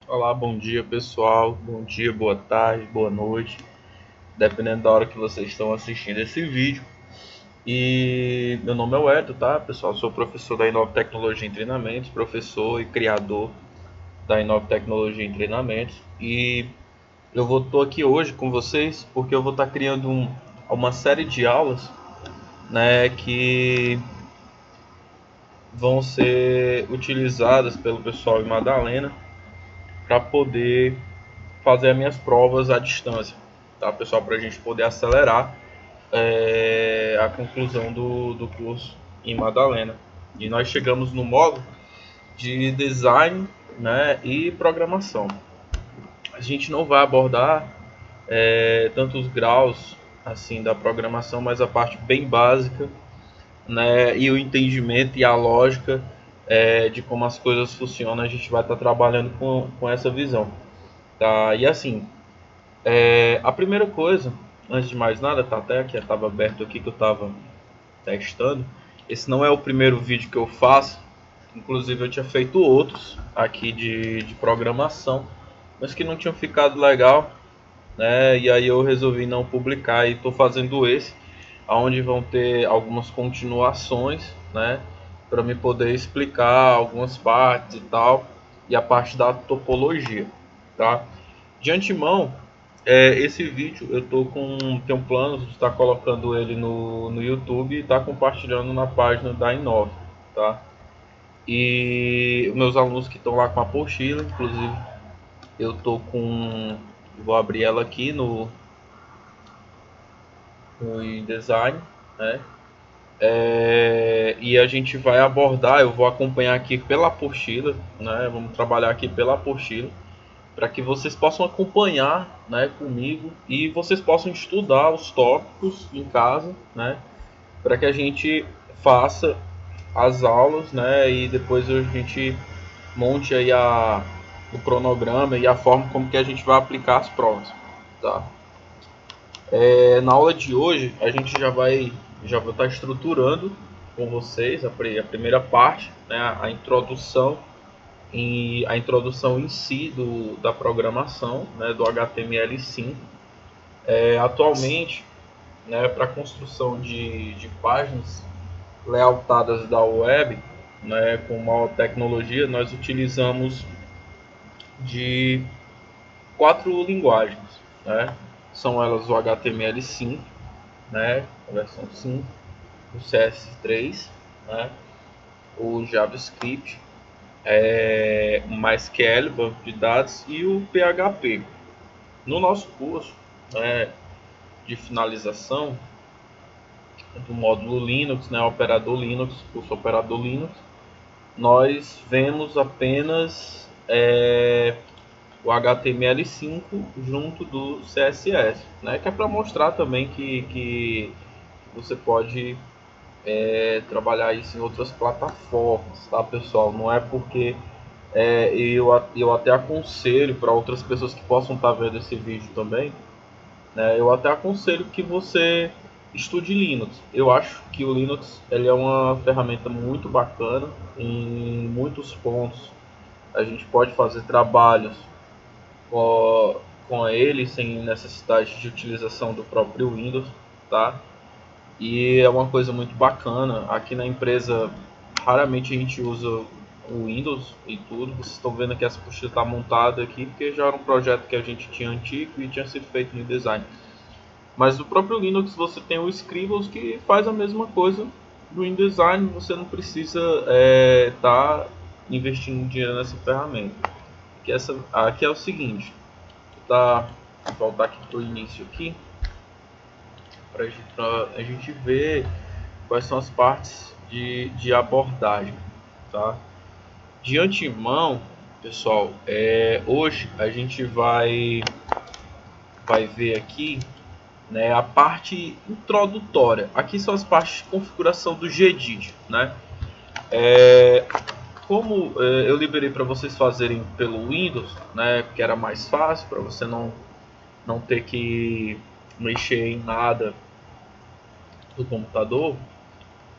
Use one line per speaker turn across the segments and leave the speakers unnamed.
Olá, bom dia pessoal, bom dia, boa tarde, boa noite, dependendo da hora que vocês estão assistindo esse vídeo. E meu nome é Weto, tá pessoal? Sou professor da Inove Tecnologia em Treinamentos, professor e criador da Inove Tecnologia em Treinamentos. E eu estou aqui hoje com vocês porque eu vou estar criando uma série de aulas, né, que vão ser utilizadas pelo pessoal em Madalena para poder fazer as minhas provas à distância, tá pessoal? Para a gente poder acelerar a conclusão do curso em Madalena. E nós chegamos no módulo de design, né, e programação. A gente não vai abordar tantos graus assim da programação, mas a parte bem básica, né, e o entendimento e a lógica de como as coisas funcionam. A gente vai estar trabalhando com essa visão, tá? E assim, a primeira coisa, antes de mais nada, tá até que estava aberto aqui que eu estava testando. Esse não é o primeiro vídeo que eu faço, inclusive eu tinha feito outros aqui de programação, mas que não tinham ficado legal, né? E aí eu resolvi não publicar e estou fazendo esse, onde vão ter algumas continuações, né? Para me poder explicar algumas partes e tal, e a parte da topologia, tá? De antemão, esse vídeo eu tenho planos de estar colocando ele no YouTube e estar compartilhando na página da Inove, tá? E meus alunos que estão lá com a apostila, inclusive eu tô com, vou abrir ela aqui no InDesign, né? E a gente vai abordar, eu vou acompanhar aqui pela apostila, né? Vamos trabalhar aqui pela apostila para que vocês possam acompanhar, né, comigo e vocês possam estudar os tópicos em casa, né, para que a gente faça as aulas, né, e depois a gente monte aí o cronograma e a forma como que a gente vai aplicar as provas, tá? Na aula de hoje a gente já vou estar estruturando com vocês a primeira parte, né, a introdução em si da programação, né, do HTML5. Atualmente, né, para a construção de páginas layoutadas da web, né, com maior tecnologia, nós utilizamos de quatro linguagens, né? São elas o HTML5, né, a versão 5, o CS3, né, o JavaScript, o MySQL, banco de dados, e o PHP. No nosso curso, né, de finalização do módulo Linux, né, operador Linux, curso operador Linux, nós vemos apenas o HTML5 junto do CSS, né, que é para mostrar também que você pode trabalhar isso em outras plataformas, tá pessoal? Não é porque eu até aconselho para outras pessoas que possam estar vendo esse vídeo também, né, eu até aconselho que você estude Linux. Eu acho que o Linux ele é uma ferramenta muito bacana em muitos pontos. A gente pode fazer trabalhos com ele sem necessidade de utilização do próprio Windows, tá? E é uma coisa muito bacana. Aqui na empresa, raramente a gente usa o Windows e tudo. Vocês estão vendo que essa apostila está montada aqui porque já era um projeto que a gente tinha antigo e tinha sido feito no design. Mas no próprio Linux você tem o Scribbles que faz a mesma coisa do InDesign. Você não precisa estar investindo dinheiro nessa ferramenta. Aqui é o seguinte, tá, vou voltar aqui para o início aqui para a gente ver quais são as partes de abordagem, tá? De antemão, pessoal, hoje a gente vai ver aqui, né, a parte introdutória. Aqui são as partes de configuração do Gedit, né? Como eu liberei para vocês fazerem pelo Windows, né, que era mais fácil para você não ter que mexer em nada do computador,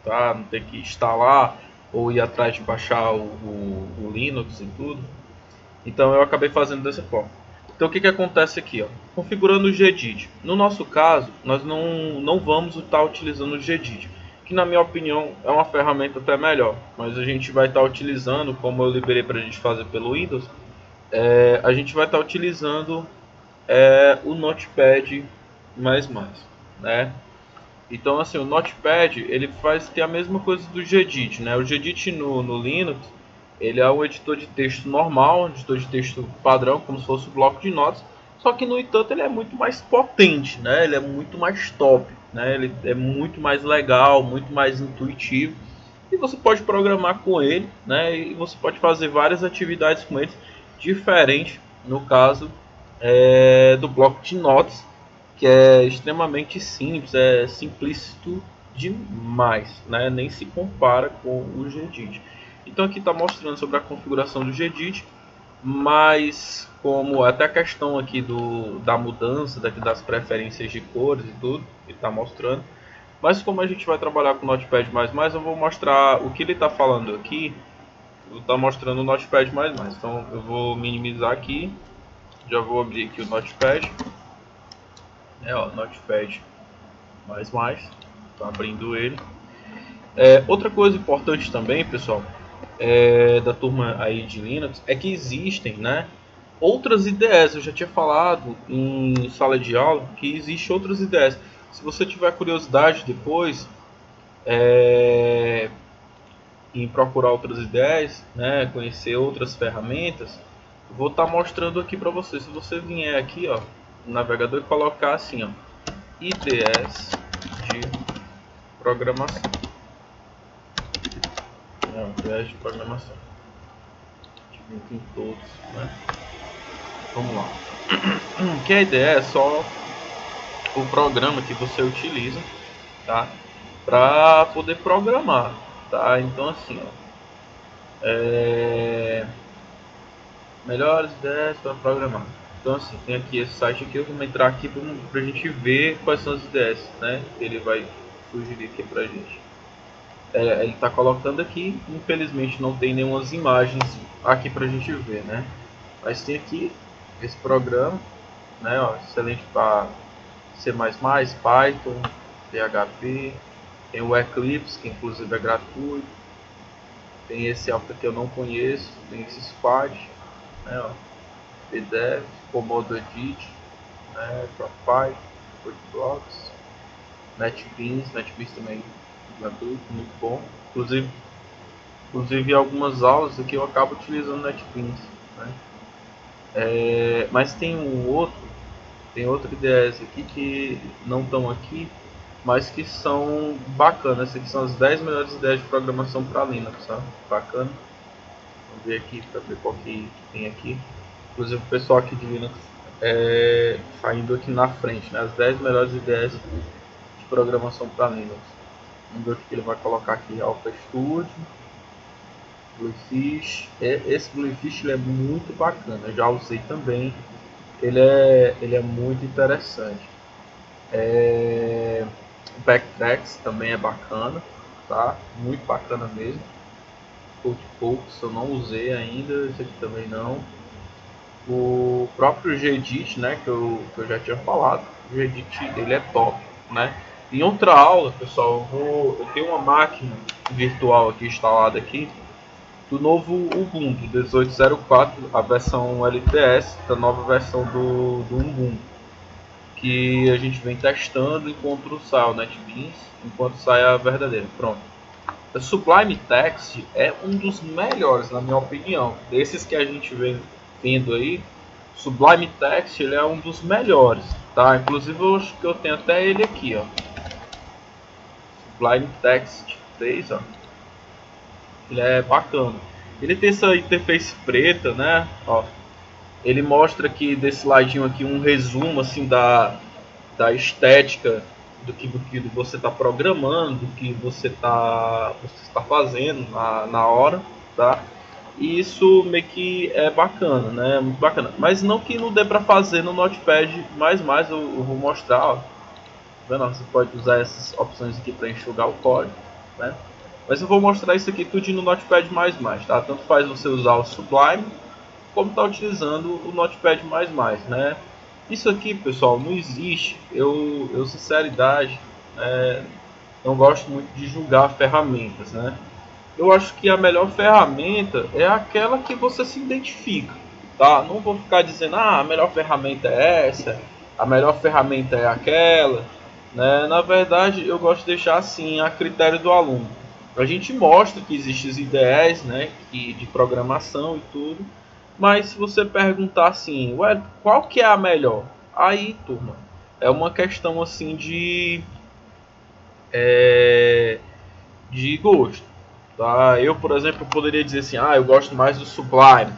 tá? Não ter que instalar ou ir atrás de baixar o Linux e tudo. Então eu acabei fazendo dessa forma. Então o que acontece aqui, ó? Configurando o Gedit. No nosso caso, nós não vamos estar utilizando o Gedit, que na minha opinião é uma ferramenta até melhor, mas a gente vai estar utilizando, como eu liberei para a gente fazer pelo Windows, a gente vai estar utilizando o Notepad++, né? Então assim, o Notepad ele tem a mesma coisa do Gedit, né? O Gedit no Linux ele é um editor de texto normal, um editor de texto padrão, como se fosse um bloco de notas. Só que no entanto ele é muito mais potente, né? Ele é muito mais top, né? Ele é muito mais legal, muito mais intuitivo. E você pode programar com ele, né? E você pode fazer várias atividades com ele, diferente no caso do bloco de notas, que é extremamente simples, é simplícito demais, né? Nem se compara com o Gedit. Então aqui está mostrando sobre a configuração do Gedit, mas como até a questão aqui da mudança das preferências de cores e tudo, ele está mostrando. Mas como a gente vai trabalhar com o Notepad++, eu vou mostrar o que ele está falando aqui. Ele está mostrando o Notepad++. Então eu vou minimizar aqui, já vou abrir aqui o Notepad. Notepad++, estou abrindo ele. Outra coisa importante também, pessoal, da turma aí de Linux, é que existem, né, outras IDEs. Eu já tinha falado em sala de aula que existem outras IDEs. Se você tiver curiosidade depois em procurar outras IDEs, né, conhecer outras ferramentas, eu vou estar mostrando aqui para você. Se você vier aqui, ó, no navegador e colocar assim, ó, IDEs de programação. IDEs de programação. Em todos, né? Vamos lá. Que a ideia é só o programa que você utiliza, tá? Para poder programar, tá? Então assim, ó, melhores ideias para programar. Então assim, tem aqui esse site aqui, eu vou entrar aqui para a gente ver quais são as ideias, né? Ele vai sugerir aqui para a gente. Ele está colocando aqui, infelizmente não tem nenhuma imagens aqui para a gente ver, né? Mas tem aqui esse programa, né? Ó, excelente para C++, Python, PHP, tem o Eclipse, que inclusive é gratuito, tem esse Alpha que eu não conheço, tem esse Squad, né? Ó, PDF, Komodo Edit, né? ProPy, CodeBlocks, NetBeans também gratuito, muito bom. Inclusive algumas aulas aqui eu acabo utilizando NetBeans, né? Mas tem outra IDEs aqui que não estão aqui, mas que são bacanas. Essas aqui são as 10 melhores ideias de programação para Linux, sabe? Bacana. Vamos ver aqui para ver qual que tem aqui. Inclusive o pessoal aqui de Linux saindo aqui na frente, né? As 10 melhores ideias de programação para Linux. Vamos ver o que ele vai colocar aqui. Alpha Studio, Bluefish. Esse Bluefish ele é muito bacana, eu já usei também. Ele é muito interessante. Backtracks também é bacana, tá? Muito bacana mesmo. Codefocus eu não usei ainda, esse aqui também não. O próprio Gedit, né, que eu já tinha falado, o Gedit ele é top, né? Em outra aula, pessoal, eu tenho uma máquina virtual aqui instalada aqui do novo Ubuntu 18.04, a versão LTS, da nova versão do Ubuntu, que a gente vem testando enquanto sai o NetBeans, enquanto sai a verdadeira. Pronto. O Sublime Text é um dos melhores, na minha opinião. Desses que a gente vem vendo aí, Sublime Text ele é um dos melhores, tá? Inclusive eu acho que eu tenho até ele aqui, ó. Sublime Text 3, ó. Ele é bacana. Ele tem essa interface preta, né? Ó, ele mostra aqui desse ladinho aqui um resumo assim da estética do que você está programando, do que você está fazendo na hora, tá? E isso meio que é bacana, né? Muito bacana. Mas não que não dê para fazer no Notepad++, eu vou mostrar, ó. Vendo? Você pode usar essas opções aqui para enxugar o código, né? Mas eu vou mostrar isso aqui tudo no Notepad++, tá? Tanto faz você usar o Sublime como está utilizando o Notepad++, né? Isso aqui, pessoal, não existe. Eu sinceridade, não gosto muito de julgar ferramentas, né? Eu acho que a melhor ferramenta é aquela que você se identifica, tá? Não vou ficar dizendo, a melhor ferramenta é essa, a melhor ferramenta é aquela, né? Na verdade, eu gosto de deixar assim a critério do aluno. A gente mostra que existem as IDEs, né, de programação e tudo, mas se você perguntar assim, ué, qual que é a melhor? Aí, turma, é uma questão assim de gosto. Tá? Eu, por exemplo, poderia dizer assim, eu gosto mais do Sublime,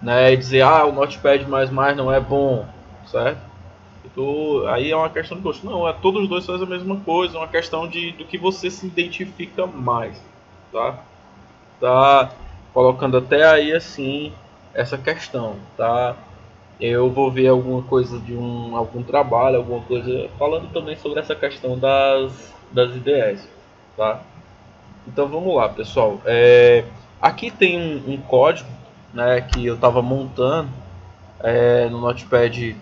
né? E dizer, o Notepad++ não é bom, certo? Então, aí é uma questão de gosto. Não, todos os dois fazem a mesma coisa, é uma questão do que você se identifica mais, tá? Tá colocando até aí assim essa questão, tá? Eu vou ver alguma coisa de algum trabalho, alguma coisa falando também sobre essa questão das IDEs, tá? Então vamos lá, pessoal. Aqui tem um código, né, que eu estava montando no Notepad++.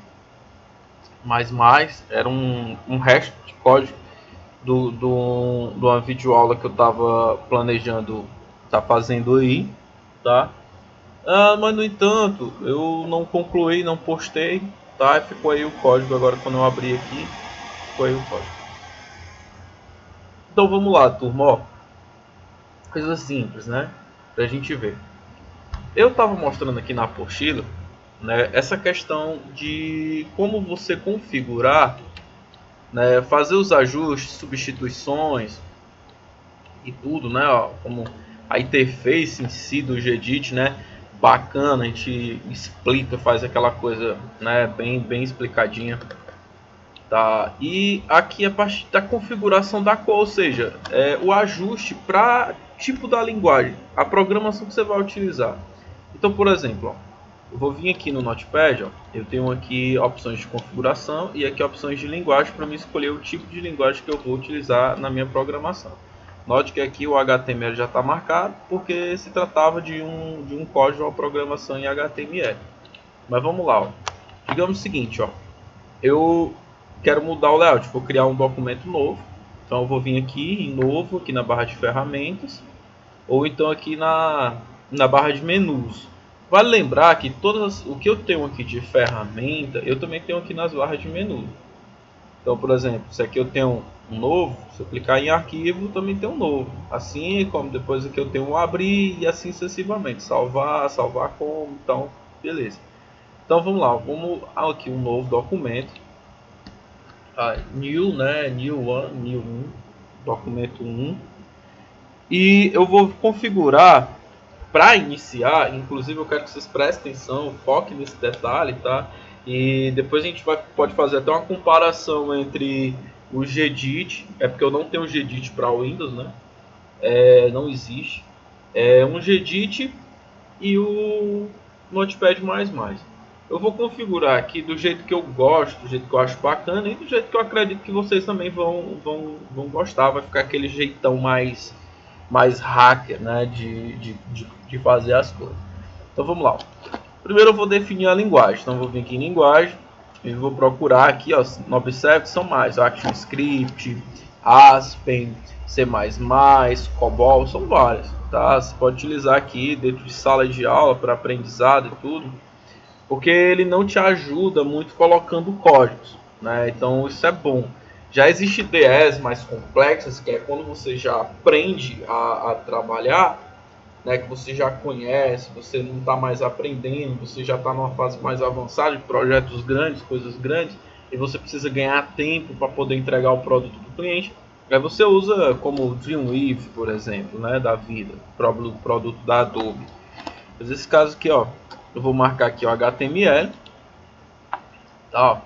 Era um resto de código de uma videoaula que eu estava planejando tá fazendo aí, tá? Mas no entanto, eu não concluí, não postei, tá? Ficou aí o código agora quando eu abri aqui, ficou aí o código. Então vamos lá, turma, ó. Coisa simples, né? Pra gente ver. Eu estava mostrando aqui na apostila, né, essa questão de como você configurar, né, fazer os ajustes, substituições e tudo, né, ó, como a interface em si do Gedit, né, bacana, a gente explica, faz aquela coisa, né, bem explicadinha, tá? E aqui a parte da configuração da cor, ou seja, o ajuste para tipo da linguagem, a programação que você vai utilizar. Então, por exemplo, ó, eu vou vir aqui no Notepad, ó, eu tenho aqui opções de configuração e aqui opções de linguagem para me escolher o tipo de linguagem que eu vou utilizar na minha programação. Note que aqui o HTML já está marcado porque se tratava de um código, uma programação em HTML. Mas vamos lá, ó. Digamos o seguinte, ó, eu quero mudar o layout, vou criar um documento novo. Então eu vou vir aqui em novo, aqui na barra de ferramentas, ou então aqui na barra de menus. Vale lembrar que o que eu tenho aqui de ferramenta, eu também tenho aqui nas barras de menu. Então, por exemplo, se aqui eu tenho um novo, se eu clicar em arquivo, também tem um novo. Assim como depois aqui eu tenho um abrir e assim sucessivamente. Salvar como, então, beleza. Então vamos lá, vamos aqui um novo documento. New, né? New 1, documento 1. E eu vou configurar para iniciar, inclusive eu quero que vocês prestem atenção, foquem nesse detalhe, tá? E depois a gente pode fazer até uma comparação entre o Gedit, porque eu não tenho Gedit para Windows, né? Não existe. Um Gedit e o Notepad++. Eu vou configurar aqui do jeito que eu gosto, do jeito que eu acho bacana e do jeito que eu acredito que vocês também vão gostar. Vai ficar aquele jeitão mais hacker, né, de fazer as coisas. Então vamos lá. Primeiro eu vou definir a linguagem. Então vou vir aqui em linguagem e vou procurar aqui, ó, não observe que são mais ActionScript, Aspen, C++, COBOL, são várias, tá? Você pode utilizar aqui dentro de sala de aula para aprendizado e tudo, porque ele não te ajuda muito colocando códigos, né? Então isso é bom. Já existem IDEs mais complexas, que é quando você já aprende a trabalhar, né, que você já conhece, você não está mais aprendendo, você já está numa fase mais avançada de projetos grandes, coisas grandes, e você precisa ganhar tempo para poder entregar o produto do cliente. Aí você usa como o Dreamweaver, por exemplo, né, da vida, produto da Adobe. Mas nesse caso aqui, ó, eu vou marcar aqui o HTML, tá, ó.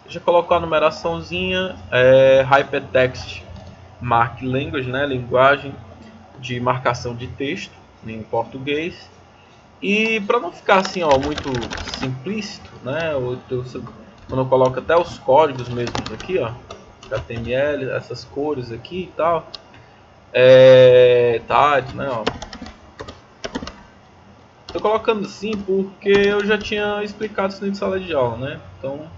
Deixa eu colocar a numeraçãozinha, Hypertext Mark Language, né, linguagem de marcação de texto em português. E para não ficar assim, ó, muito simplícito, né, quando eu coloco até os códigos mesmos aqui, ó, HTML, essas cores aqui e tal, tá, né, ó. Tô colocando assim porque eu já tinha explicado isso dentro de sala de aula, né? Então,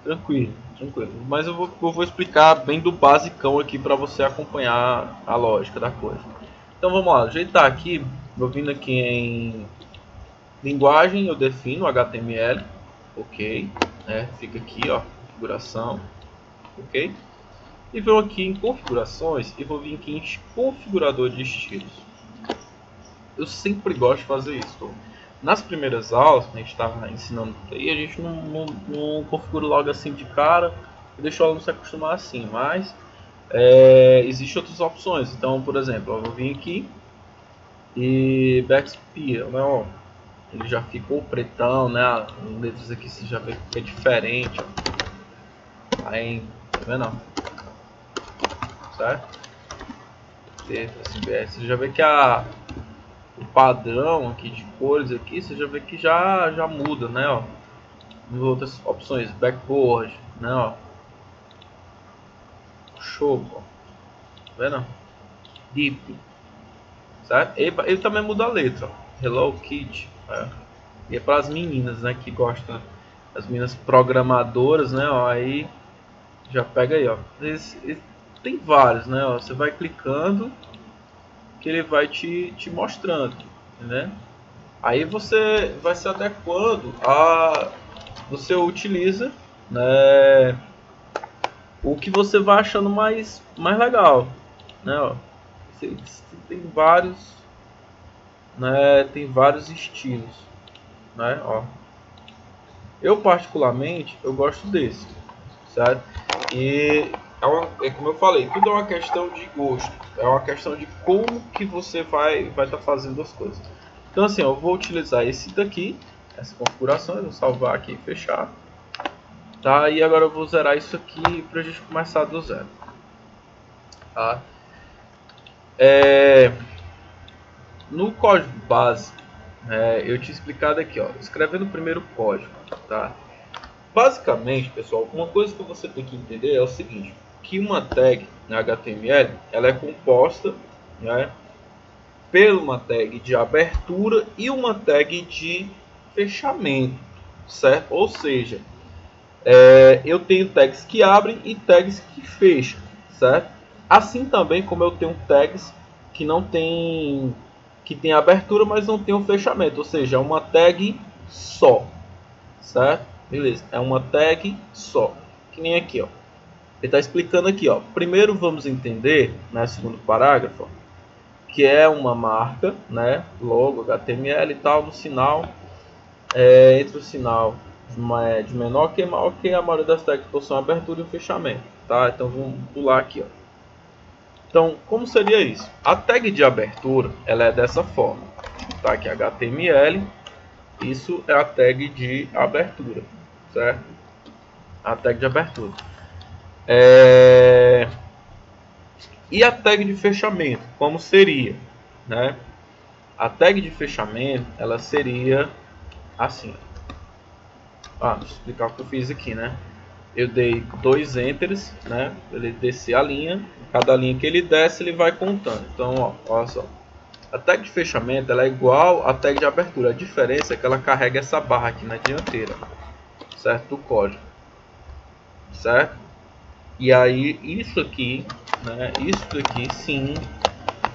tranquilo, tranquilo. Mas eu vou explicar bem do basicão aqui para você acompanhar a lógica da coisa. Então vamos lá, ajeitar aqui, vou vindo aqui em linguagem, eu defino HTML, ok, fica aqui, ó, configuração, ok. E venho aqui em configurações e vou vir aqui em configurador de estilos. Eu sempre gosto de fazer isso. Nas primeiras aulas, a gente estava ensinando aí, a gente não configura logo assim de cara e deixa o aluno se acostumar assim, mas existem outras opções. Então, por exemplo, eu vou vir aqui e Backspear, né, ó, ele já ficou pretão, né, as letras aqui você já vê que é diferente, ó. Aí, tá vendo? Certo? Você já vê que o padrão aqui de cores aqui, você já vê que já muda, né, ó. Outras opções, backboard, né, ó. Show, ó. Tá vendo? Deep, certo? Ele também muda a letra, ó. Hello Kitty, e é para as meninas, né, que gostam, as meninas programadoras, né, ó, aí já pega aí, ó. Tem vários, né, ó. Você vai clicando que ele vai te mostrando, né? Aí você vai se adequando você utiliza, né, o que você vai achando mais legal, né, ó. Você tem vários, né, tem vários estilos, né, ó. Eu particularmente eu gosto desse, certo? E é como eu falei, tudo é uma questão de gosto, é uma questão de como que você vai estar fazendo as coisas. Então assim, eu vou utilizar esse daqui, essa configuração, eu vou salvar aqui e fechar, tá? E agora eu vou zerar isso aqui para a gente começar do zero, tá? No código base, eu tinha explicado aqui, ó, escrevendo o primeiro código, tá? Basicamente, pessoal, uma coisa que você tem que entender é o seguinte, que uma tag na HTML, ela é composta, né, por uma tag de abertura e uma tag de fechamento, certo? Ou seja, eu tenho tags que abrem e tags que fecham, certo? Assim também como eu tenho tags que não tem, que tem abertura, mas não tem um fechamento, ou seja, é uma tag só, certo? Beleza, é uma tag só, que nem aqui, ó. Ele está explicando aqui, ó. Primeiro vamos entender, né, segundo parágrafo, ó, que é uma marca, né, logo HTML e tal, no sinal, entre o sinal de menor que maior, que a maioria das tags possuem abertura e fechamento, tá? Então vamos pular aqui, ó. Então, como seria isso? A tag de abertura, ela é dessa forma, tá? Aqui HTML, isso é a tag de abertura, certo? A tag de abertura. E a tag de fechamento, como seria, né? A tag de fechamento, ela seria assim. Deixa eu explicar o que eu fiz aqui, né? Eu dei 2 enters, né? Ele descer a linha, cada linha que ele desce, ele vai contando. Então, ó, olha só. A tag de fechamento, ela é igual à tag de abertura. A diferença é que ela carrega essa barra aqui na dianteira, certo? Do código, certo? E aí, isso aqui, né? Isso aqui, sim,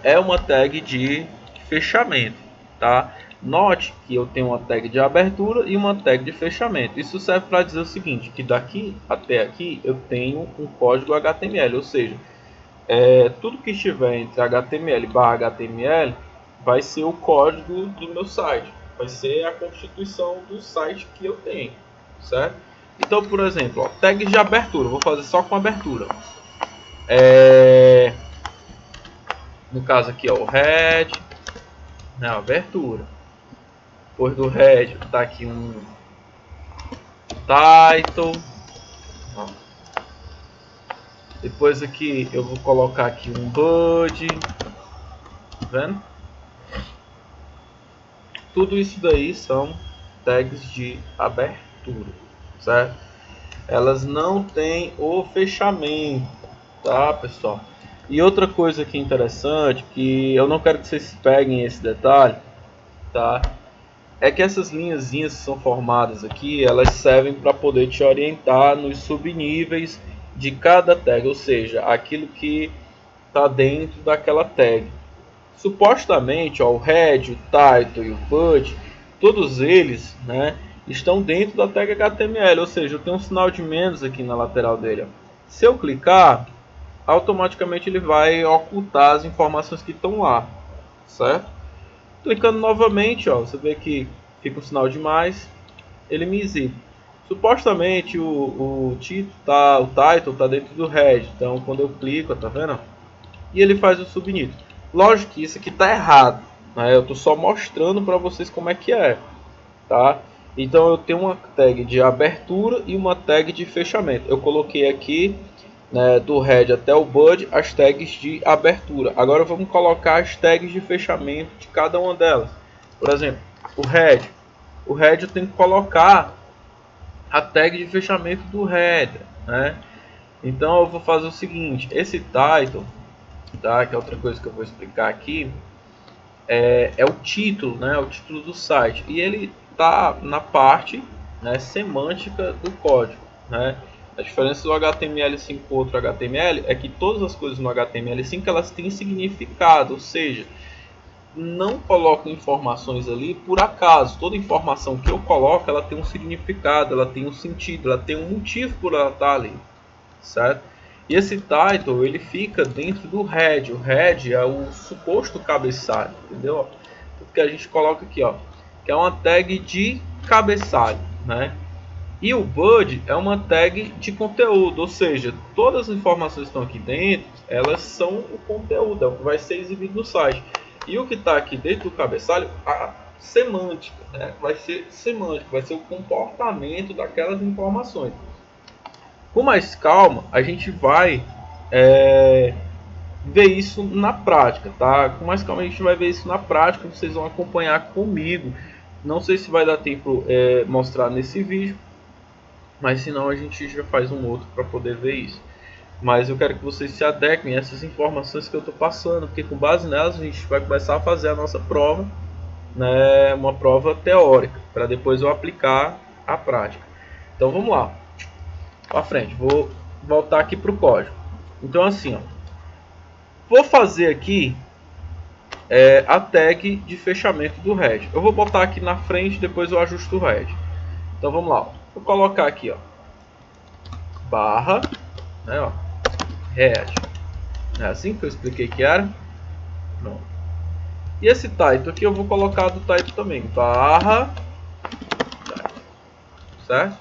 é uma tag de fechamento, tá? Note que eu tenho uma tag de abertura e uma tag de fechamento. Isso serve para dizer o seguinte, que daqui até aqui eu tenho um código HTML, ou seja, tudo que estiver entre HTML e HTML vai ser o código do meu site, vai ser a constituição do site que eu tenho, certo? Então, por exemplo, ó, tags de abertura, vou fazer só com abertura. No caso aqui, ó, o head, né, abertura. Depois do head tá aqui um title, ó. Depois aqui eu vou colocar aqui um body, tá vendo? Tudo isso daí são tags de abertura, certo? Elas não têm o fechamento, tá, pessoal? E outra coisa aqui interessante, que eu não quero que vocês peguem esse detalhe, tá? é que essas linhazinhas que são formadas aqui, elas servem para poder te orientar nos subníveis de cada tag, ou seja, aquilo que está dentro daquela tag. Supostamente, ó, o head, o title e o body, todos eles, né, estão dentro da tag HTML, ou seja, eu tenho um sinal de menos aqui na lateral dele. Ó. Se eu clicar, automaticamente ele vai ocultar as informações que estão lá, certo? Clicando novamente, ó, você vê que fica um sinal de mais, ele me exibe. Supostamente o título o title tá dentro do head, então quando eu clico, tá vendo? E ele faz o subnível. Lógico que isso aqui tá errado, né? Eu tô só mostrando para vocês como é que é, tá? Então eu tenho uma tag de abertura e uma tag de fechamento. Eu coloquei aqui, né, do head até o body as tags de abertura. Agora vamos colocar as tags de fechamento de cada uma delas. Por exemplo, o head eu tenho que colocar a tag de fechamento do header, né? Então eu vou fazer o seguinte: esse title, tá, que é outra coisa que eu vou explicar aqui, é o título, né? O título do site, e ele tá na parte, né, semântica do código, né? A diferença do HTML5 para outro HTML é que todas as coisas no HTML5 elas têm significado, ou seja, não coloco informações ali por acaso. Toda informação que eu coloco, ela tem um significado, ela tem um sentido, ela tem um motivo por ela estar ali, certo? E esse title, ele fica dentro do head. O head é o suposto cabeçalho, entendeu? Porque a gente coloca aqui, ó, que é uma tag de cabeçalho, né? E o body é uma tag de conteúdo, ou seja, todas as informações que estão aqui dentro, elas são o conteúdo, é o que vai ser exibido no site. E o que está aqui dentro do cabeçalho, a semântica, né? Vai ser semântica, vai ser o comportamento daquelas informações. Com mais calma, a gente vai ver isso na prática, tá? Com mais calma a gente vai ver isso na prática, vocês vão acompanhar comigo. Não sei se vai dar tempo mostrar nesse vídeo, mas senão a gente já faz um outro para poder ver isso. Mas eu quero que vocês se adequem a essas informações que eu estou passando, porque com base nelas a gente vai começar a fazer a nossa prova, né, uma prova teórica, para depois eu aplicar a prática. Então vamos lá, para frente, vou voltar aqui para o código. Então assim, ó, vou fazer aqui a tag de fechamento do head. Eu vou botar aqui na frente, depois eu ajusto o head. Então vamos lá, ó. Vou colocar aqui, ó, barra, né, ó, head. É assim que eu expliquei que era. Pronto. E esse title aqui eu vou colocar do title também, barra title, certo?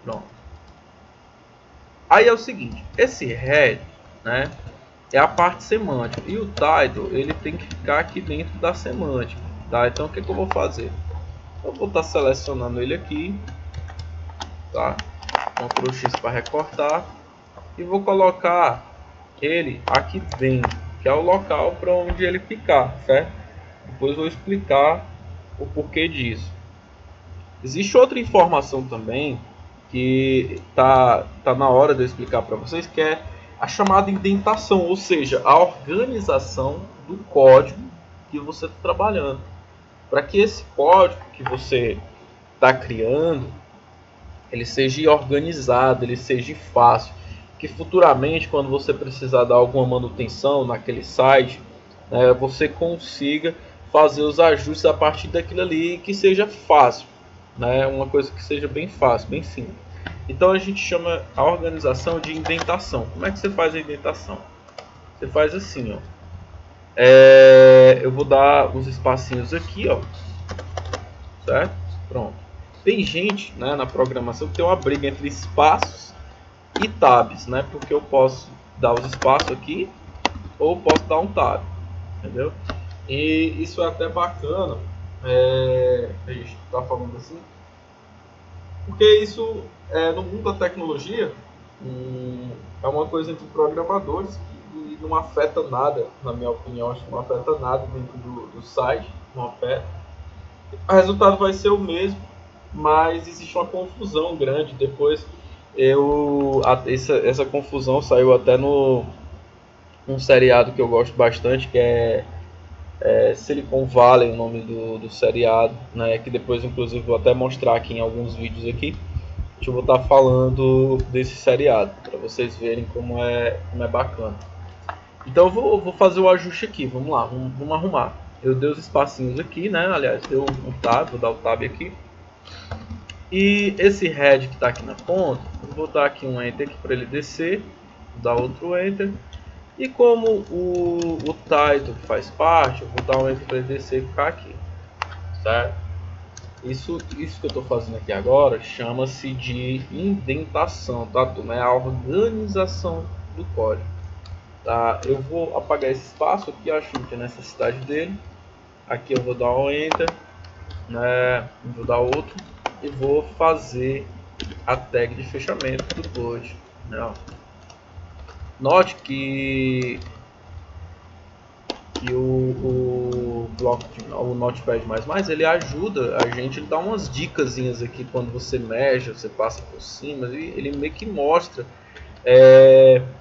Pronto. Aí é o seguinte, esse head, né, é a parte semântica, e o title ele tem que ficar aqui dentro da semântica, tá? Então o que eu vou fazer? Eu vou estar selecionando ele aqui, tá? Ctrl X para recortar, e vou colocar ele aqui dentro, que é o local para onde ele ficar, certo? Depois vou explicar o porquê disso. Existe outra informação também que tá na hora de eu explicar para vocês, que é a chamada indentação, ou seja, a organização do código que você está trabalhando, para que esse código que você está criando ele seja organizado, ele seja fácil, que futuramente, quando você precisar dar alguma manutenção naquele site, né, você consiga fazer os ajustes a partir daquilo ali e que seja fácil, né, uma coisa que seja bem fácil, bem simples. Então a gente chama a organização de indentação. Como é que você faz a indentação? Você faz assim, ó. Eu vou dar uns espacinhos aqui, ó, certo? Pronto. Tem gente, né, na programação que tem uma briga entre espaços e tabs, né? Porque eu posso dar os espaços aqui ou posso dar um tab, entendeu? E isso é até bacana, a gente está falando assim, porque isso no mundo da tecnologia é uma coisa entre programadores que não afeta nada, na minha opinião, acho que não afeta nada dentro do site, não afeta. O resultado vai ser o mesmo, mas existe uma confusão grande. Depois essa confusão saiu até num seriado que eu gosto bastante, que é Silicon Valley, o nome do seriado, né, que depois inclusive vou até mostrar aqui em alguns vídeos aqui. Eu vou estar falando desse seriado para vocês verem como é bacana. Então eu vou fazer o ajuste aqui, vamos lá, vamos arrumar. Eu dei os espacinhos aqui, né? Aliás, deu um tab, vou dar o tab aqui. E esse head que está aqui na ponta, eu vou dar aqui um enter para ele descer, vou dar outro enter. E como o title faz parte, eu vou dar um enter para ele descer e ficar aqui, certo? Isso que eu estou fazendo aqui agora chama-se de indentação, tá, turma? É a organização do código. Tá? Eu vou apagar esse espaço aqui, acho que não tem necessidade dele. Aqui eu vou dar um enter, né? Vou dar outro e vou fazer a tag de fechamento do Bud, né? Note que o bloco o Notepad++, ele ajuda a gente, ele dá umas dicasinhas aqui quando você mexe, você passa por cima, ele meio que mostra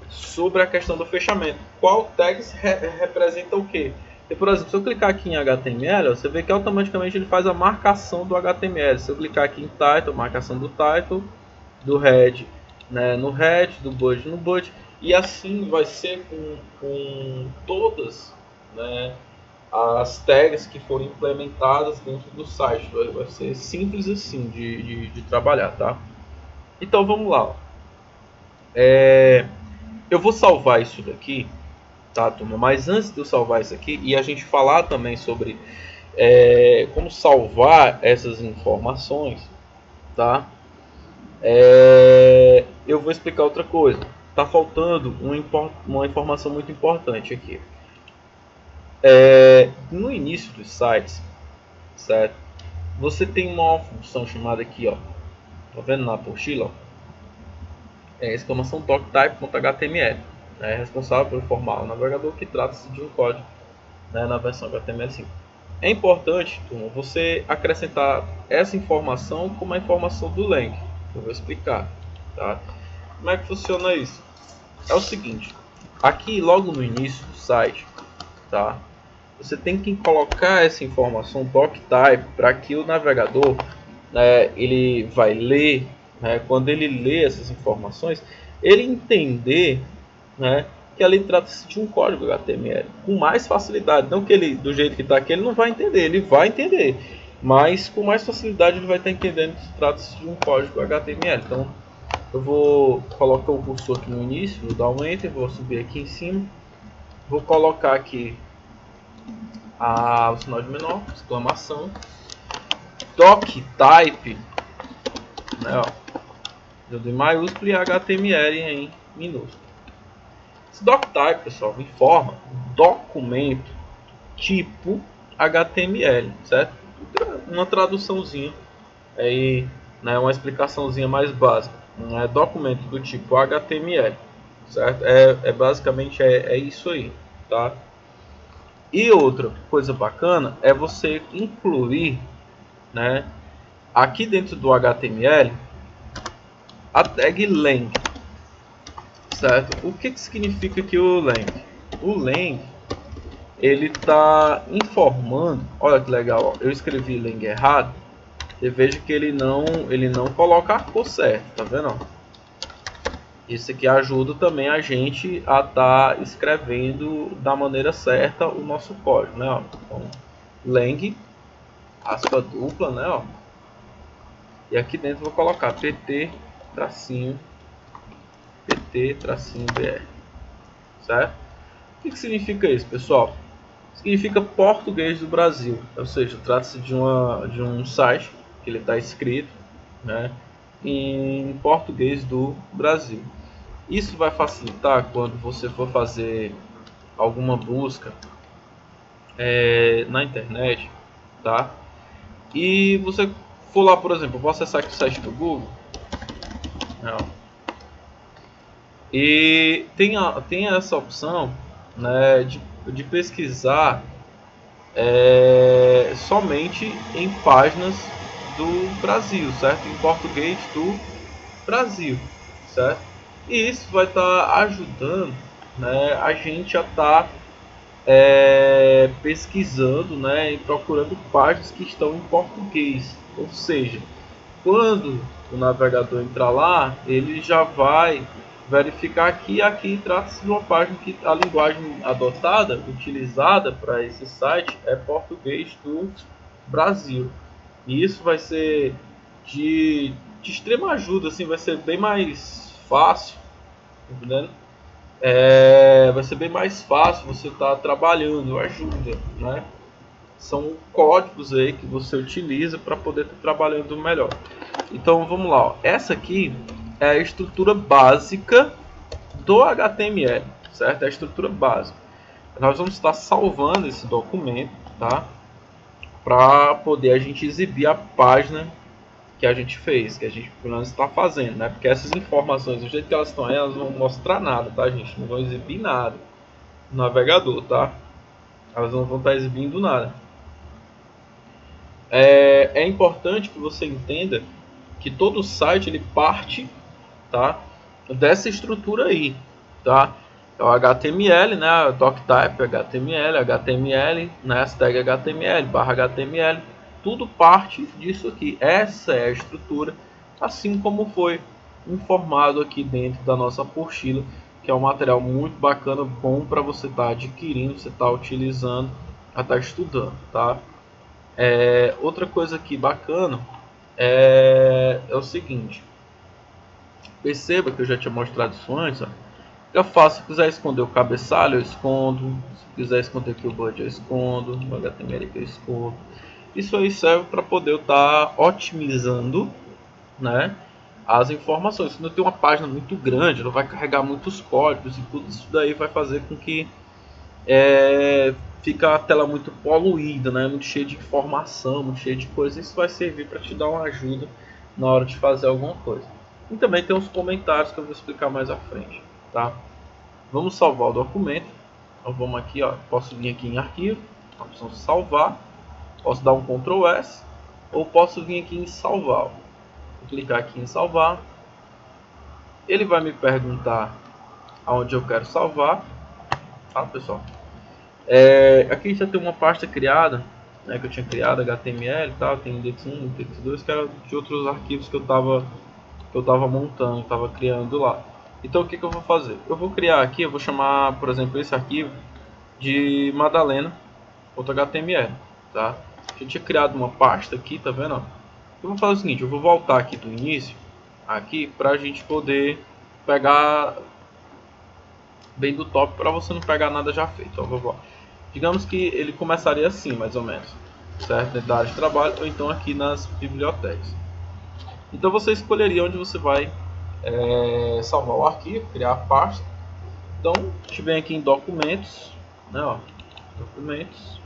sobre a questão do fechamento. Qual tags representa o que? Por exemplo, se eu clicar aqui em HTML, você vê que automaticamente ele faz a marcação do HTML. Se eu clicar aqui em title, marcação do title, do head, né, no head, do body no body, e assim vai ser com todas, né, as tags que forem implementadas dentro do site. Vai ser simples assim de trabalhar, tá? Então vamos lá. Eu vou salvar isso daqui, tá, turma? Mas antes de eu salvar isso aqui e a gente falar também sobre como salvar essas informações, tá? Eu vou explicar outra coisa. Tá faltando uma informação muito importante aqui. No início dos sites, certo? Você tem uma função chamada aqui, ó. Tá vendo na apostila? Exclamação doctype.html. É responsável por informar o navegador que trata-se de um código, né, na versão HTML5. É importante, turma, você acrescentar essa informação como a informação do link. Eu vou explicar, tá? Como é que funciona isso? É o seguinte, aqui logo no início do site, tá? Você tem que colocar essa informação doctype para que o navegador, ele vai ler, né, quando ele lê essas informações, ele entender, né, que ali trata-se de um código HTML com mais facilidade. Não que ele, do jeito que está aqui, ele não vai entender, ele vai entender, mas com mais facilidade ele vai estar entendendo que trata-se de um código HTML. Então eu vou colocar o cursor aqui no início, vou dar um enter, vou subir aqui em cima, vou colocar aqui o sinal de menor, exclamação, doctype, né, ó, eu dei maiúsculo e HTML em minúsculo. Esse doctype, pessoal, informa documento tipo HTML, certo? Uma traduçãozinha aí, né, uma explicaçãozinha mais básica, né? Documento do tipo HTML, certo? Basicamente isso aí, tá? E outra coisa bacana é você incluir, né, aqui dentro do HTML a tag lang, certo? O que significa aqui o lang? O lang, ele está informando, olha que legal, ó, eu escrevi lang errado, e veja que ele não coloca a cor certa, tá vendo? Ó? Isso aqui ajuda também a gente a estar escrevendo da maneira certa o nosso código, né? Ó. Então, lang, aspa dupla, né? Ó. E aqui dentro vou colocar pt-br, certo? O que significa isso, pessoal? Significa português do Brasil, ou seja, trata-se de um site que ele está escrito, né, em português do Brasil. Isso vai facilitar quando você for fazer alguma busca na internet, tá? E você for lá, por exemplo, eu vou acessar aqui o site do Google, e tem essa opção, né, de pesquisar somente em páginas do Brasil, certo? Em português do Brasil, certo? E isso vai estar ajudando, né, a gente a estar pesquisando, né, e procurando páginas que estão em português. Ou seja, quando o navegador entrar lá, ele já vai verificar que aqui trata-se de uma página que a linguagem adotada, utilizada para esse site é português do Brasil. E isso vai ser de extrema ajuda, assim, vai ser bem mais fácil, entendendo? Vai ser bem mais fácil você estar trabalhando, ajuda, né? São códigos aí que você utiliza para poder estar trabalhando melhor. Então vamos lá, ó. Essa aqui é a estrutura básica do HTML, certo? É a estrutura básica. Nós vamos estar salvando esse documento, tá? Para poder a gente exibir a página que a gente fez, que a gente pelo menos está fazendo, né? Porque essas informações, do jeito que elas estão aí, elas não vão mostrar nada, tá, gente? Não vão exibir nada no navegador, tá? Elas não vão estar exibindo nada. É importante que você entenda que todo site ele parte, tá, dessa estrutura aí, tá? É o HTML, né? Doctype HTML, HTML, né? Hashtag HTML, barra HTML, tudo parte disso aqui. Essa é a estrutura, assim como foi informado aqui dentro da nossa apostila, que é um material muito bacana, bom para você estar adquirindo, você estar utilizando, estar estudando, tá? Outra coisa aqui bacana é o seguinte. Perceba que eu já tinha mostrado isso antes. Ó. Fica fácil, se quiser esconder o cabeçalho, eu escondo. Se quiser esconder aqui o body, eu escondo. O HTML aqui eu escondo. Isso aí serve para poder eu estar otimizando, né, as informações. Se não tem uma página muito grande, não vai carregar muitos códigos e tudo isso daí vai fazer com que fica a tela muito poluída, né, muito cheia de informação, muito cheia de coisa. Isso vai servir para te dar uma ajuda na hora de fazer alguma coisa. E também tem uns comentários que eu vou explicar mais à frente, tá? Vamos salvar o documento. Então vamos aqui, ó, posso vir aqui em arquivo, a opção salvar, posso dar um Ctrl S ou posso vir aqui em salvar. Vou clicar aqui em salvar. Ele vai me perguntar aonde eu quero salvar, tá, pessoal? Aqui já tem uma pasta criada, né, que eu tinha criado, HTML e tal, tem index 1, index 2, que era de outros arquivos que eu estava montando, estava criando lá. Então o que eu vou fazer? Eu vou criar aqui, eu vou chamar, por exemplo, esse arquivo de Madalena.html, tá? Eu tinha criado uma pasta aqui, tá vendo? Eu vou fazer o seguinte, eu vou voltar aqui do início, aqui, para a gente poder pegar bem do top, para você não pegar nada já feito. Então, digamos que ele começaria assim, mais ou menos, certo? Dentro da área de trabalho, ou então aqui nas bibliotecas. Então você escolheria onde você vai salvar o arquivo, criar a pasta. Então, a gente vem aqui em documentos, né, ó, documentos,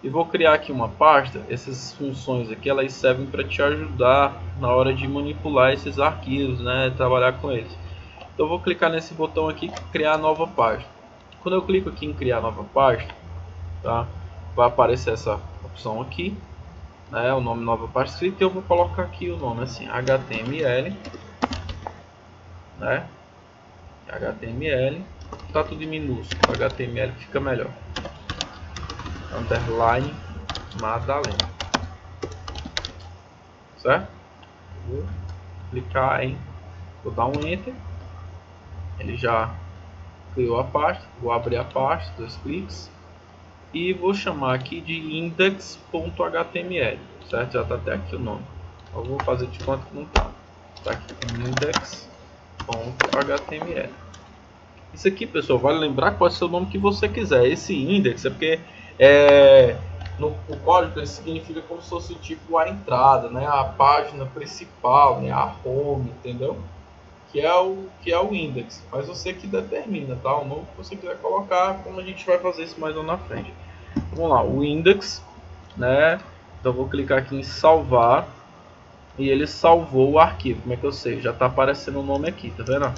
e vou criar aqui uma pasta. Essas funções aqui elas servem para te ajudar na hora de manipular esses arquivos, né, trabalhar com eles. Então eu vou clicar nesse botão aqui, criar nova página. Quando eu clico aqui em criar nova página, tá, vai aparecer essa opção aqui, né, o nome nova página escrita, e eu vou colocar aqui o nome assim, HTML, né, HTML, tá tudo em minúsculo, HTML fica melhor, underline Madalena, certo? Vou clicar em, vou dar um enter, ele já criou a pasta, vou abrir a pasta, 2 cliques, e vou chamar aqui de index.html, certo? Já está até aqui o nome, eu vou fazer de conta que não está, está aqui index.html. Isso aqui, pessoal, vale lembrar que pode ser o nome que você quiser. Esse index é porque no código ele significa como se fosse tipo a entrada, né? A página principal, né? A home, entendeu? Que é o index. Mas você que determina, tá? O nome que você quiser colocar, como a gente vai fazer isso mais lá na frente. Vamos lá, o index, né? Então vou clicar aqui em salvar e ele salvou o arquivo. Como é que eu sei? Já está aparecendo o nome aqui, tá vendo?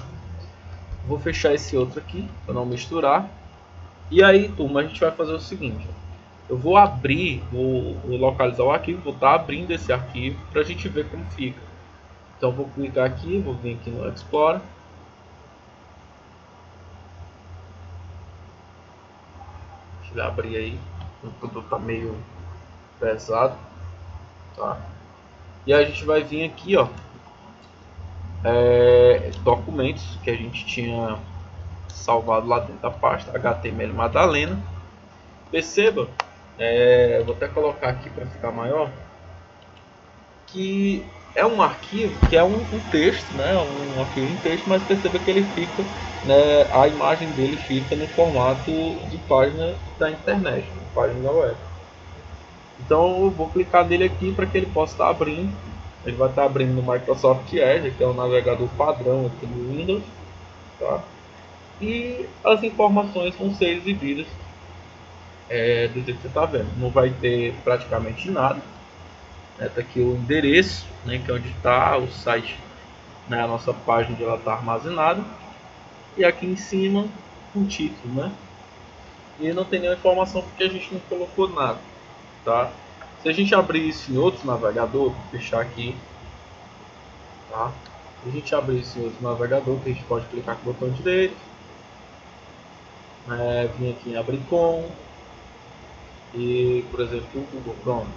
Vou fechar esse outro aqui para não misturar. E aí, turma, a gente vai fazer o seguinte: eu vou abrir, vou localizar o arquivo, vou estar abrindo esse arquivo para a gente ver como fica. Então, vou clicar aqui, vou vir aqui no Explorer. Deixa eu abrir aí. O computador tá meio pesado, tá? E a gente vai vir aqui, ó, documentos que a gente tinha salvado lá dentro da pasta HTML Madalena. Perceba, vou até colocar aqui para ficar maior, que é um arquivo que é um texto, né? Um arquivo em texto, mas perceba que ele fica, né, a imagem dele fica no formato de página da internet, página da web. Então eu vou clicar nele aqui para que ele possa estar abrindo. Ele vai estar abrindo no Microsoft Edge, que é o navegador padrão aqui no Windows, tá? E as informações vão ser exibidas do jeito que você está vendo. Não vai ter praticamente nada. Tá aqui o endereço, né, que é onde está o site, né, a nossa página onde ela está armazenada. E aqui em cima um título, né? E não tem nenhuma informação porque a gente não colocou nada, tá? Se a gente abrir isso em outro navegador, vou fechar aqui, tá? Se a gente abrir isso em outro navegador, que a gente pode clicar com o botão direito, vir aqui em abrir com, e por exemplo o Google Chrome.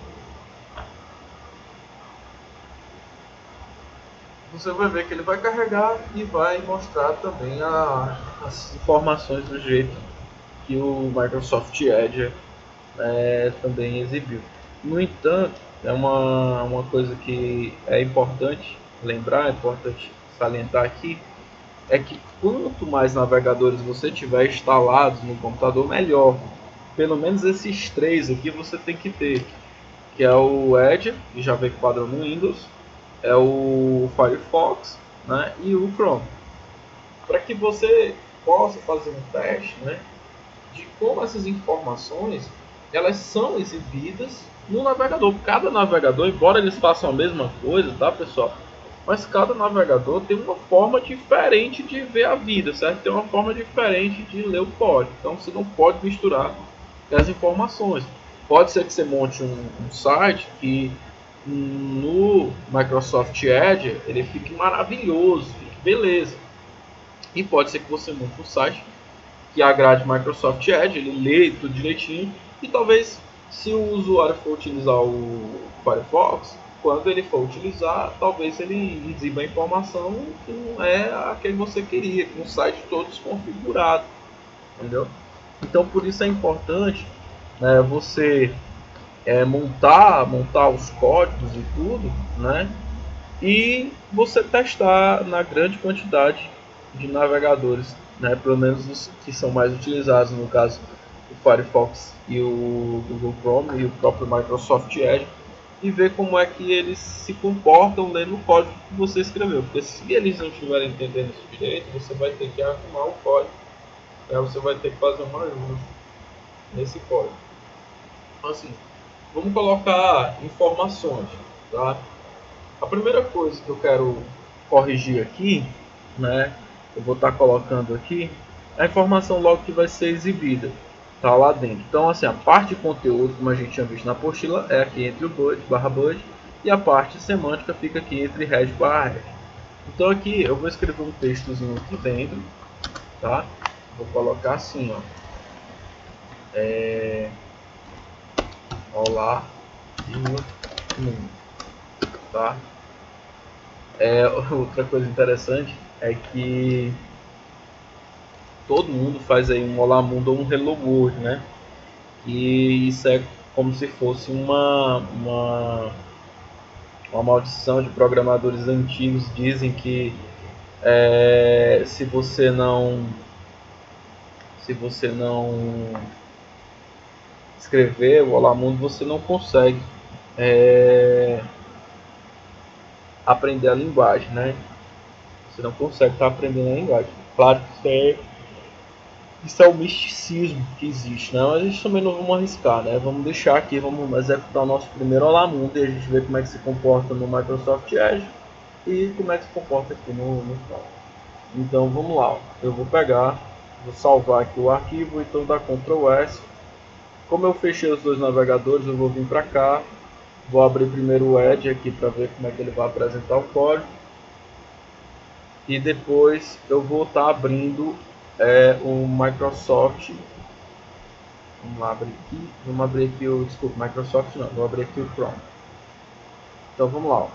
Você vai ver que ele vai carregar e vai mostrar também as informações do jeito que o Microsoft Edge também exibiu. No entanto, é uma coisa que é importante lembrar, é importante salientar aqui, é que quanto mais navegadores você tiver instalados no computador, melhor. Pelo menos esses três aqui você tem que ter, que é o Edge, que já vem com padrão no Windows, é o Firefox, né, e o Chrome, para que você possa fazer um teste, né, de como essas informações elas são exibidas no navegador. Cada navegador, embora eles façam a mesma coisa, tá, pessoal? Mas cada navegador tem uma forma diferente de ver a vida, certo? Tem uma forma diferente de ler o código. Então você não pode misturar as informações. Pode ser que você monte um site que no Microsoft Edge ele fique maravilhoso, fique beleza. E pode ser que você monte um site que agrade Microsoft Edge, ele lê tudo direitinho, e talvez se o usuário for utilizar o Firefox, quando ele for utilizar, talvez ele exiba a informação que não é a que você queria, com o site todo desconfigurado, entendeu? Então por isso é importante, né, você montar os códigos e tudo, né, e você testar na grande quantidade de navegadores, né, pelo menos os que são mais utilizados, no caso o Firefox e o Google Chrome e o próprio Microsoft Edge, e ver como é que eles se comportam lendo o código que você escreveu, porque se eles não estiverem entendendo isso direito, você vai ter que arrumar o código, né, você vai ter que fazer um ajuste nesse código. Então, assim, vamos colocar informações, tá? A primeira coisa que eu quero corrigir aqui, né, eu vou estar colocando aqui a informação logo que vai ser exibida, tá lá dentro. Então, assim, a parte de conteúdo, como a gente tinha visto na apostila, é aqui entre o bud, barra bud, e a parte semântica fica aqui entre head barra head. Então aqui eu vou escrever um textozinho aqui dentro, tá? Vou colocar assim, ó. Olá, mundo, tá? Outra coisa interessante é que todo mundo faz aí um Olá Mundo ou um Hello World, né? E isso é como se fosse uma maldição de programadores antigos. Dizem que se você não escrever o Olá Mundo, você não consegue aprender a linguagem, né? Você não consegue estar aprendendo a linguagem. Claro que isso é o misticismo que existe, né? Mas a gente também não vamos arriscar, né? Vamos deixar aqui, vamos executar o nosso primeiro Olá Mundo e a gente vê como é que se comporta no Microsoft Edge e como é que se comporta aqui no Chrome. Então vamos lá, ó. Eu vou pegar, vou salvar aqui o arquivo, então dar Ctrl S. Como eu fechei os dois navegadores, eu vou vir para cá, vou abrir primeiro o Edge aqui para ver como é que ele vai apresentar o código. E depois eu vou estar abrindo o Microsoft Vamos lá abrir aqui. Vamos abrir aqui o, desculpa, Microsoft não, vou abrir aqui o Chrome. Então vamos lá.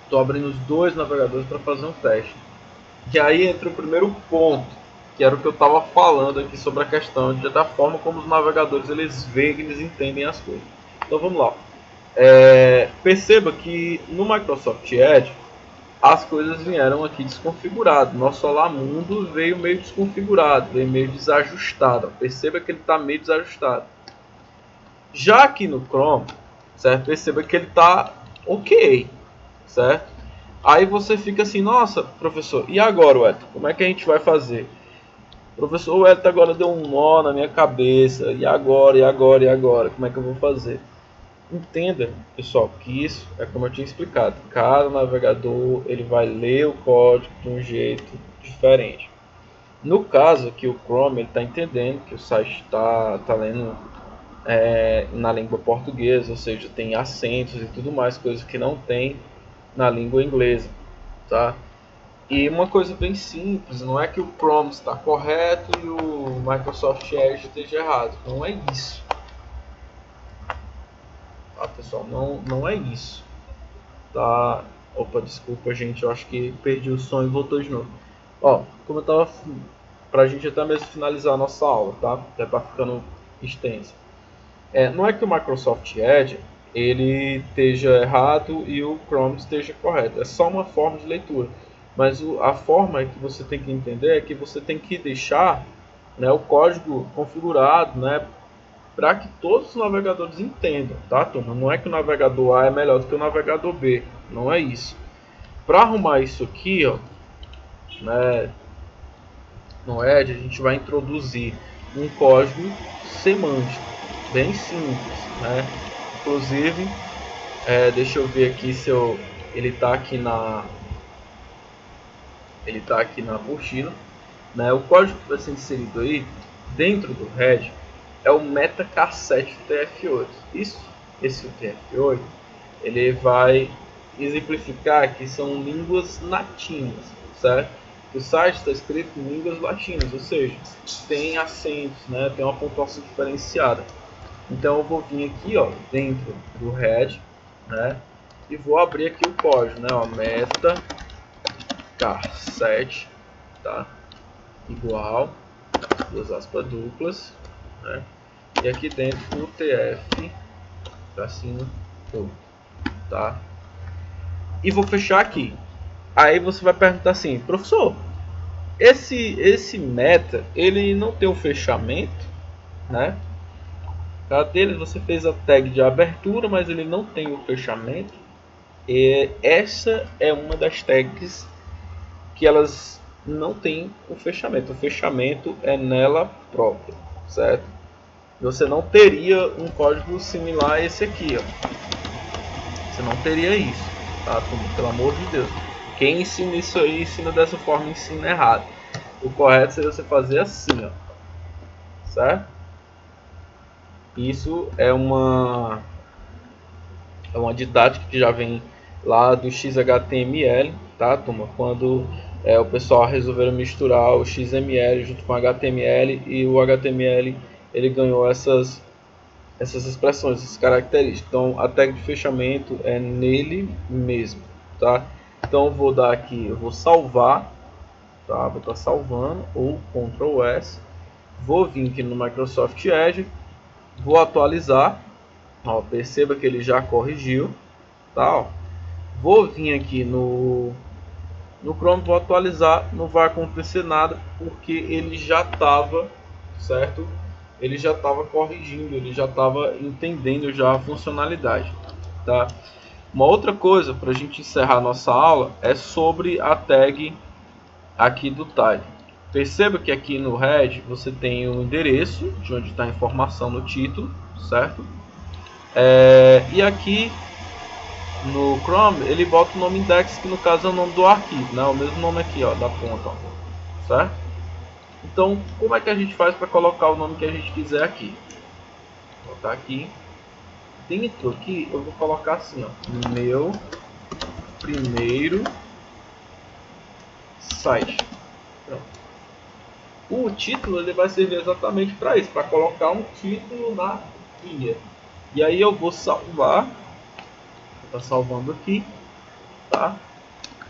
Estou abrindo os dois navegadores para fazer um teste. E aí entra o primeiro ponto, que era o que eu estava falando aqui sobre a questão da forma como os navegadores eles veem, eles entendem as coisas. Então vamos lá. Perceba que no Microsoft Edge as coisas vieram aqui desconfiguradas. Nosso Olá Mundo veio meio desconfigurado, veio meio desajustado. Perceba que ele está meio desajustado. Já aqui no Chrome, certo? Perceba que ele está ok, certo? Aí você fica assim, nossa, professor, e agora, Wellington? Como é que a gente vai fazer? Professor, o Wellington agora deu um nó na minha cabeça. E agora, e agora, e agora? Como é que eu vou fazer? Entenda, pessoal, que isso é como eu tinha explicado. Cada navegador ele vai ler o código de um jeito diferente. No caso aqui, o Chrome está entendendo que o site está lendo na língua portuguesa, ou seja, tem acentos e tudo mais, coisas que não tem na língua inglesa, tá? E uma coisa bem simples, não é que o Chrome está correto e o Microsoft Edge esteja errado, não é isso. Tá, pessoal, não é isso, tá? Opa, desculpa, gente, eu acho que perdi o som e voltou de novo. Ó, como eu tava, pra gente até mesmo finalizar a nossa aula, tá? Até tá ficando extensa. Não é que o Microsoft Edge ele esteja errado e o Chrome esteja correto, é só uma forma de leitura. Mas a forma que você tem que entender é que você tem que deixar, né, o código configurado, né, para que todos os navegadores entendam, tá, turma? Não é que o navegador A é melhor do que o navegador B, não é isso. Para arrumar isso aqui, ó, né, no Edge, a gente vai introduzir um código semântico, bem simples, né? Inclusive, deixa eu ver aqui se ele está aqui na apostila, né? O código que vai ser inserido aí dentro do head é o metacasset UTF-8. Esse UTF-8 ele vai exemplificar que são línguas latinas, certo? O site está escrito em línguas latinas, ou seja, tem acentos, né? Tem uma pontuação diferenciada. Então eu vou vir aqui, ó, dentro do head, né? E vou abrir aqui o código, né? Ó, metacasset, tá? Igual, duas aspas duplas, né? E aqui dentro o TF tracinho todo, tá? E vou fechar aqui. Aí você vai perguntar assim, professor, esse meta ele não tem um fechamento, né? Cadê você fez a tag de abertura, mas ele não tem o fechamento. E essa é uma das tags que elas não tem o fechamento. O fechamento é nela própria, certo? Você não teria um código similar a esse aqui, ó. Você não teria isso, tá? Pelo amor de Deus. Quem ensina isso aí, ensina dessa forma, ensina errado. O correto seria você fazer assim, ó. Certo? Isso é uma didática que já vem lá do XHTML, tá, turma? Quando o pessoal resolveram misturar o XML junto com o HTML e o HTML ele ganhou essas expressões, essas características. Então a tag de fechamento é nele mesmo, tá? Então eu vou dar aqui, eu vou salvar, tá? Vou estar salvando ou Ctrl S. Vou vir aqui no Microsoft Edge, vou atualizar. Ó, perceba que ele já corrigiu, tá? Ó, vou vir aqui no Chrome, vou atualizar, não vai acontecer nada porque ele já estava, certo? Ele já estava corrigindo, ele já estava entendendo já a funcionalidade, tá? Uma outra coisa para a gente encerrar nossa aula é sobre a tag aqui do tag. Perceba que aqui no head você tem o endereço de onde está a informação no título, certo? E aqui no Chrome ele bota o nome index, que no caso é o nome do arquivo, né? O mesmo nome aqui, ó, da ponta, ó, certo? Então, como é que a gente faz para colocar o nome que a gente quiser aqui? Vou botar aqui dentro aqui, eu vou colocar assim, ó, meu primeiro site. Pronto. O o título ele vai servir exatamente para isso, para colocar um título na guia. E aí eu vou salvar, tá salvando aqui, tá?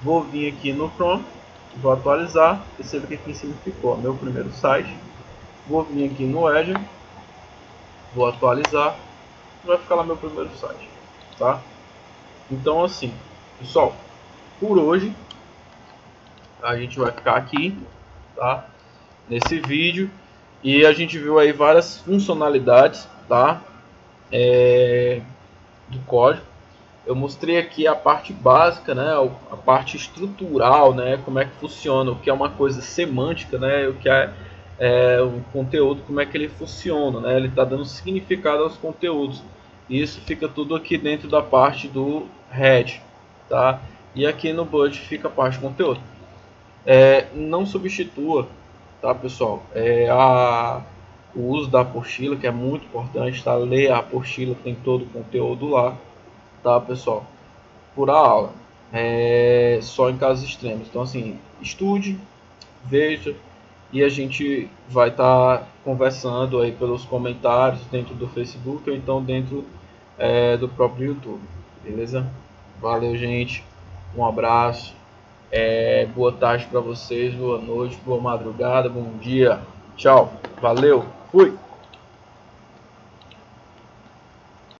Vou vir aqui no Chrome, vou atualizar, perceba que aqui em cima ficou meu primeiro site. Vou vir aqui no Edge, vou atualizar, vai ficar lá meu primeiro site, tá? Então assim, pessoal, por hoje a gente vai ficar aqui, tá? Nesse vídeo, e a gente viu aí várias funcionalidades, tá? Do código. Eu mostrei aqui a parte básica, né? A parte estrutural, né? Como é que funciona, o que é uma coisa semântica, né? O que é o conteúdo, como é que ele funciona, né? Ele está dando significado aos conteúdos. Isso fica tudo aqui dentro da parte do head, tá? E aqui no body fica a parte de conteúdo. Não substitua, tá, pessoal? O uso da apostila, que é muito importante, tá? Ler a apostila, tem todo o conteúdo lá, tá, pessoal? Por a aula, só em casos extremos. Então, assim, estude, veja, e a gente vai estar conversando aí pelos comentários dentro do Facebook ou então dentro do próprio YouTube, beleza? Valeu, gente. Um abraço. Boa tarde para vocês, boa noite, boa madrugada, bom dia. Tchau. Valeu. Fui.